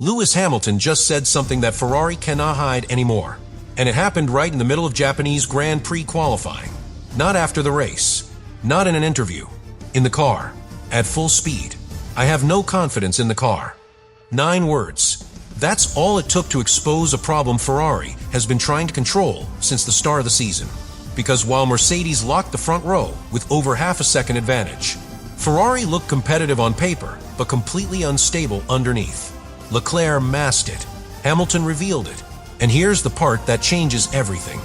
Lewis Hamilton just said something that Ferrari cannot hide anymore. And it happened right in the middle of Japanese Grand Prix qualifying. Not after the race. Not in an interview. In the car. At full speed. I have no confidence in the car. 9 words. That's all it took to expose a problem Ferrari has been trying to control since the start of the season. Because while Mercedes locked the front row with over half a second advantage, Ferrari looked competitive on paper, but completely unstable underneath. Leclerc masked it. Hamilton revealed it. And here's the part that changes everything.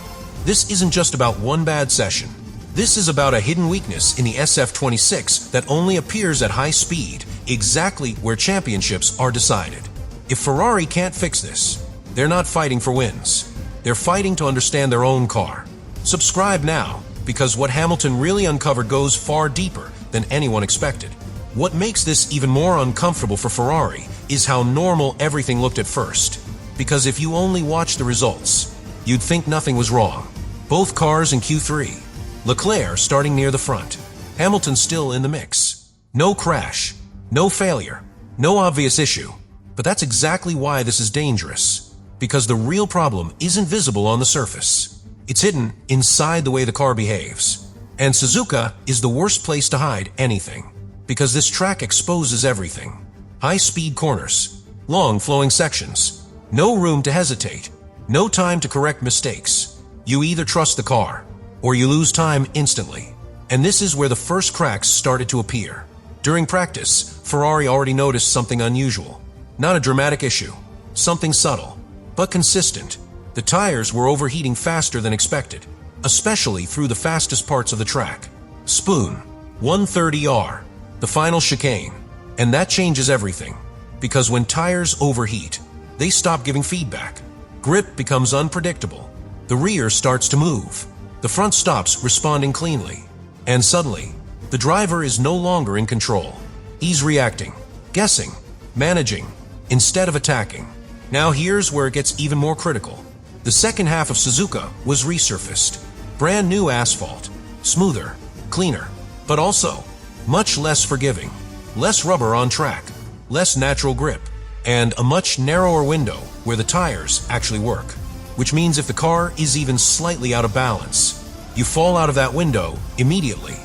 This isn't just about one bad session. This is about a hidden weakness in the SF-26 that only appears at high speed, exactly where championships are decided. If Ferrari can't fix this, they're not fighting for wins. They're fighting to understand their own car. Subscribe now, because what Hamilton really uncovered goes far deeper than anyone expected. What makes this even more uncomfortable for Ferrari is how normal everything looked at first. Because if you only watch the results, you'd think nothing was wrong. Both cars in Q3. Leclerc starting near the front. Hamilton still in the mix. No crash. No failure. No obvious issue. But that's exactly why this is dangerous. Because the real problem isn't visible on the surface. It's hidden inside the way the car behaves. And Suzuka is the worst place to hide anything. Because this track exposes everything. High-speed corners. Long flowing sections. No room to hesitate. No time to correct mistakes. You either trust the car, or you lose time instantly. And this is where the first cracks started to appear. During practice, Ferrari already noticed something unusual. Not a dramatic issue. Something subtle, but consistent. The tires were overheating faster than expected, especially through the fastest parts of the track. Spoon, 130R, the final chicane. And that changes everything. Because when tires overheat, they stop giving feedback. Grip becomes unpredictable. The rear starts to move. The front stops responding cleanly. And suddenly, the driver is no longer in control. He's reacting, guessing, managing, instead of attacking. Now here's where it gets even more critical. The second half of Suzuka was resurfaced. Brand new asphalt. Smoother, cleaner, but also much less forgiving. Less rubber on track. Less natural grip. And a much narrower window where the tires actually work. Which means if the car is even slightly out of balance, you fall out of that window immediately.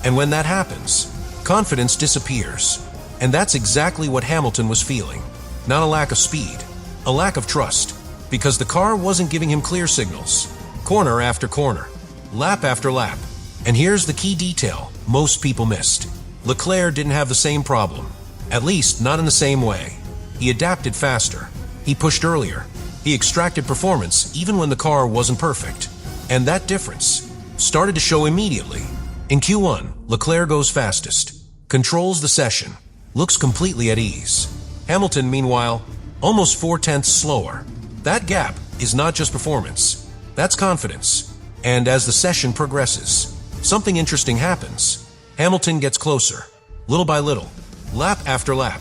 And when that happens, confidence disappears. And that's exactly what Hamilton was feeling. Not a lack of speed, a lack of trust. Because the car wasn't giving him clear signals. Corner after corner, lap after lap. And here's the key detail most people missed. Leclerc didn't have the same problem. At least not in the same way. He adapted faster. He pushed earlier. He extracted performance even when the car wasn't perfect. And that difference started to show immediately. In Q1, Leclerc goes fastest, controls the session, looks completely at ease. Hamilton, meanwhile, almost 0.4 slower. That gap is not just performance, that's confidence. And as the session progresses, something interesting happens. Hamilton gets closer, little by little, lap after lap.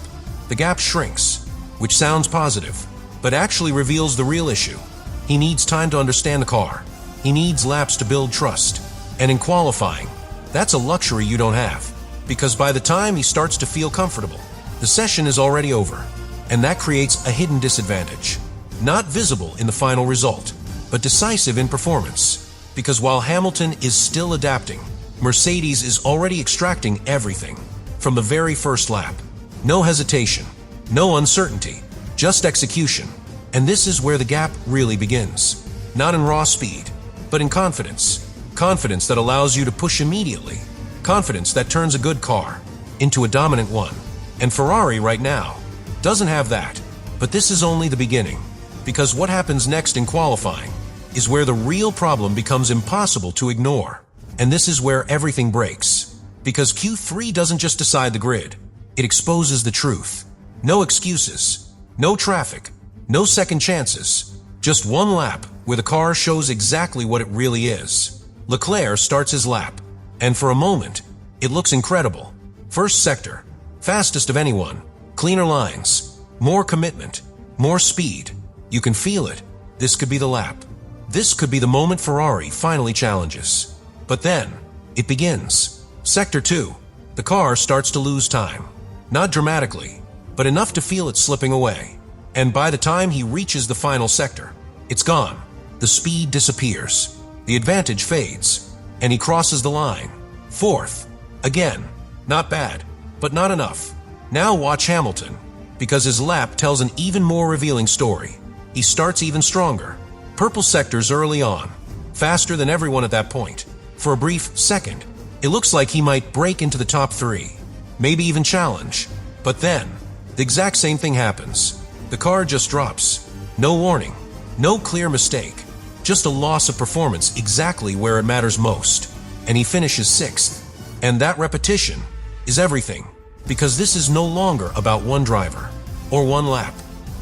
The gap shrinks, which sounds positive, but actually reveals the real issue. He needs time to understand the car. He needs laps to build trust. And in qualifying, that's a luxury you don't have. Because by the time he starts to feel comfortable, the session is already over. And that creates a hidden disadvantage. Not visible in the final result, but decisive in performance. Because while Hamilton is still adapting, Mercedes is already extracting everything from the very first lap. No hesitation, no uncertainty, just execution. And this is where the gap really begins. Not in raw speed, but in confidence. Confidence that allows you to push immediately. Confidence that turns a good car into a dominant one. And Ferrari right now doesn't have that. But this is only the beginning. Because what happens next in qualifying is where the real problem becomes impossible to ignore. And this is where everything breaks. Because Q3 doesn't just decide the grid. It exposes the truth. No excuses. No traffic. No second chances. Just one lap where the car shows exactly what it really is. Leclerc starts his lap. And for a moment, it looks incredible. First sector. Fastest of anyone. Cleaner lines. More commitment. More speed. You can feel it. This could be the lap. This could be the moment Ferrari finally challenges. But then, it begins. Sector 2. The car starts to lose time. Not dramatically, but enough to feel it slipping away. And by the time he reaches the final sector, it's gone. The speed disappears. The advantage fades. And he crosses the line. Fourth. Again. Not bad, but not enough. Now watch Hamilton, because his lap tells an even more revealing story. He starts even stronger. Purple sectors early on. Faster than everyone at that point. For a brief second, it looks like he might break into the top 3. Maybe even challenge. But then, the exact same thing happens. The car just drops. No warning. No clear mistake. Just a loss of performance exactly where it matters most. And he finishes 6th. And that repetition is everything. Because this is no longer about one driver or one lap.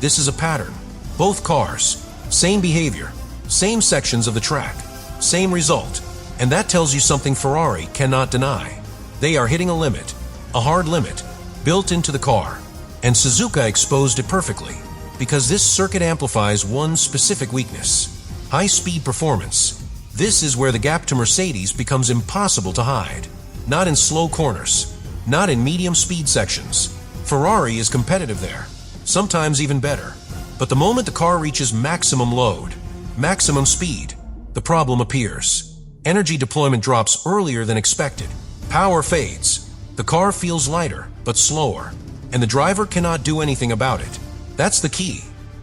This is a pattern. Both cars, same behavior, same sections of the track, same result. And that tells you something Ferrari cannot deny. They are hitting a limit, a hard limit, built into the car. And Suzuka exposed it perfectly, because this circuit amplifies one specific weakness: high-speed performance. This is where the gap to Mercedes becomes impossible to hide. Not in slow corners, not in medium speed sections. Ferrari is competitive there, sometimes even better. But the moment the car reaches maximum load, maximum speed, the problem appears. Energy deployment drops earlier than expected. Power fades. The car feels lighter, but slower. And the driver cannot do anything about it. That's the key.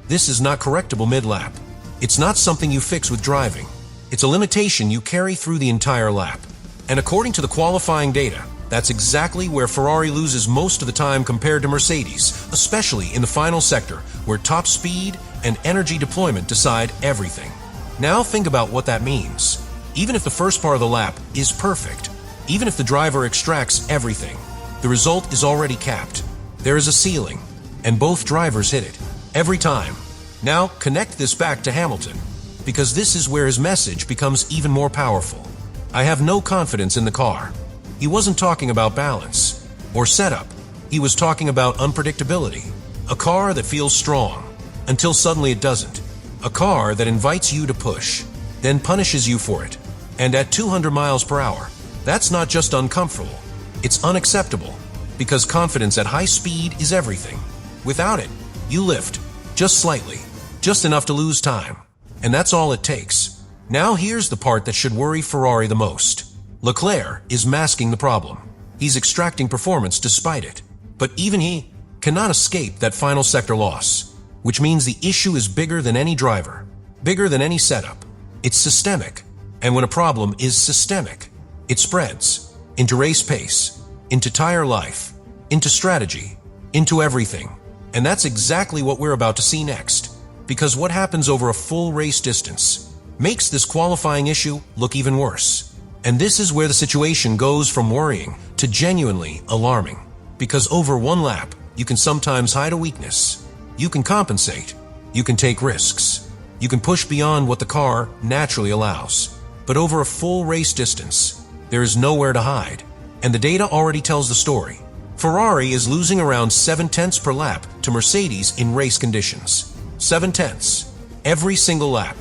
This is not correctable mid-lap. It's not something you fix with driving. It's a limitation you carry through the entire lap. And according to the qualifying data, that's exactly where Ferrari loses most of the time compared to Mercedes, especially in the final sector, where top speed and energy deployment decide everything. Now think about what that means. Even if the first part of the lap is perfect, even if the driver extracts everything, the result is already capped. There is a ceiling, and both drivers hit it, every time. Now connect this back to Hamilton, because this is where his message becomes even more powerful. I have no confidence in the car. He wasn't talking about balance or setup. He was talking about unpredictability. A car that feels strong until suddenly it doesn't. A car that invites you to push, then punishes you for it. And at 200 miles per hour, that's not just uncomfortable. It's unacceptable, because confidence at high speed is everything. Without it, you lift, just slightly, just enough to lose time. And that's all it takes. Now here's the part that should worry Ferrari the most. Leclerc is masking the problem. He's extracting performance despite it. But even he cannot escape that final sector loss, which means the issue is bigger than any driver, bigger than any setup. It's systemic. And when a problem is systemic, it spreads into race pace, into tire life, into strategy, into everything. And that's exactly what we're about to see next. Because what happens over a full race distance makes this qualifying issue look even worse. And this is where the situation goes from worrying to genuinely alarming. Because over one lap, you can sometimes hide a weakness. You can compensate. You can take risks. You can push beyond what the car naturally allows. But over a full race distance, there is nowhere to hide. And the data already tells the story. Ferrari is losing around 7/10 per lap to Mercedes in race conditions. 7/10 every single lap.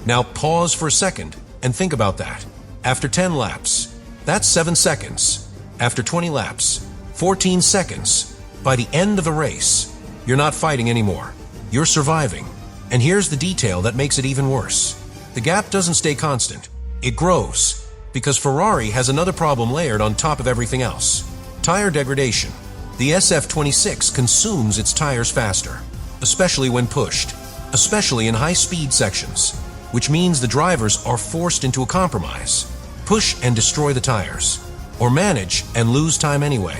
Now pause for a second and think about that. After 10 laps, that's 7 seconds. After 20 laps, 14 seconds. By the end of the race, you're not fighting anymore. You're surviving. And here's the detail that makes it even worse. The gap doesn't stay constant. It grows, because Ferrari has another problem layered on top of everything else. Tire degradation. The SF-26 consumes its tires faster, especially when pushed, especially in high-speed sections, which means the drivers are forced into a compromise. Push and destroy the tires, or manage and lose time anyway.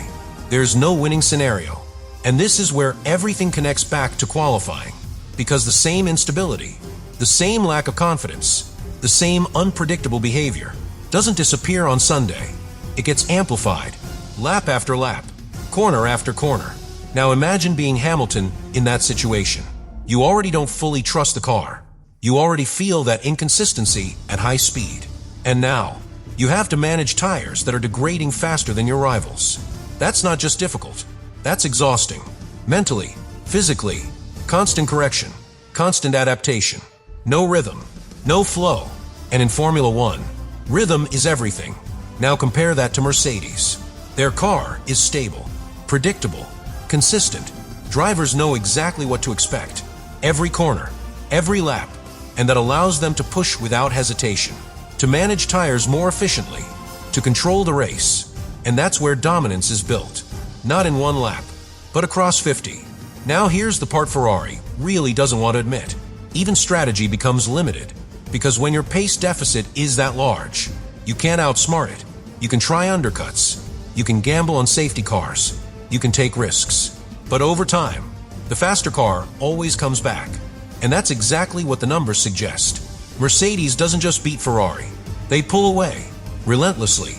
There's no winning scenario. And this is where everything connects back to qualifying, because the same instability, the same lack of confidence, the same unpredictable behavior doesn't disappear on Sunday. It gets amplified, lap after lap, corner after corner. Now imagine being Hamilton in that situation. You already don't fully trust the car. You already feel that inconsistency at high speed. And now, you have to manage tires that are degrading faster than your rivals. That's not just difficult. That's exhausting. Mentally, physically, constant correction, constant adaptation. No rhythm, no flow. And in Formula One, rhythm is everything. Now compare that to Mercedes. Their car is stable, predictable, consistent. Drivers know exactly what to expect. every corner, every lap, and that allows them to push without hesitation, to manage tires more efficiently, to control the race. And that's where dominance is built. Not in one lap, but across 50. Now here's the part Ferrari really doesn't want to admit. Even strategy becomes limited, because when your pace deficit is that large, you can't outsmart it. You can try undercuts, you can gamble on safety cars, you can take risks. But over time, the faster car always comes back. And that's exactly what the numbers suggest. Mercedes doesn't just beat Ferrari. They pull away, relentlessly.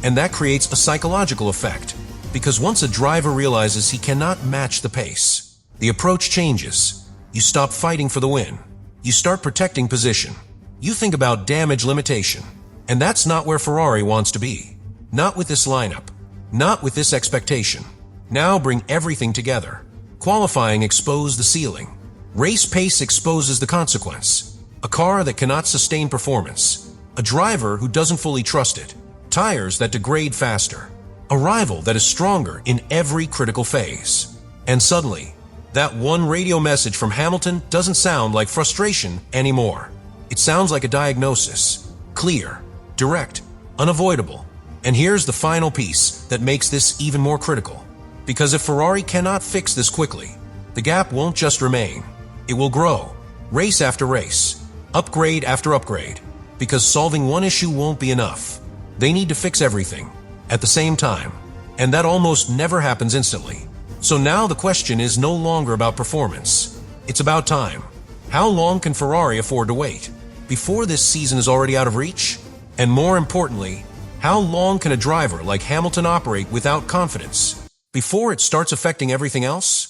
And that creates a psychological effect, because once a driver realizes he cannot match the pace, the approach changes. You stop fighting for the win. You start protecting position. You think about damage limitation. And that's not where Ferrari wants to be. Not with this lineup. Not with this expectation. Now bring everything together. Qualifying exposed the ceiling. Race pace exposes the consequence. A car that cannot sustain performance. A driver who doesn't fully trust it. Tires that degrade faster. A rival that is stronger in every critical phase. And suddenly, that one radio message from Hamilton doesn't sound like frustration anymore. It sounds like a diagnosis. Clear, direct, unavoidable. And here's the final piece that makes this even more critical. Because if Ferrari cannot fix this quickly, the gap won't just remain. It will grow, race after race, upgrade after upgrade. Because solving one issue won't be enough. They need to fix everything at the same time, and that almost never happens instantly. So now the question is no longer about performance. It's about time. How long can Ferrari afford to wait? Before this season is already out of reach? And more importantly, how long can a driver like Hamilton operate without confidence before it starts affecting everything else?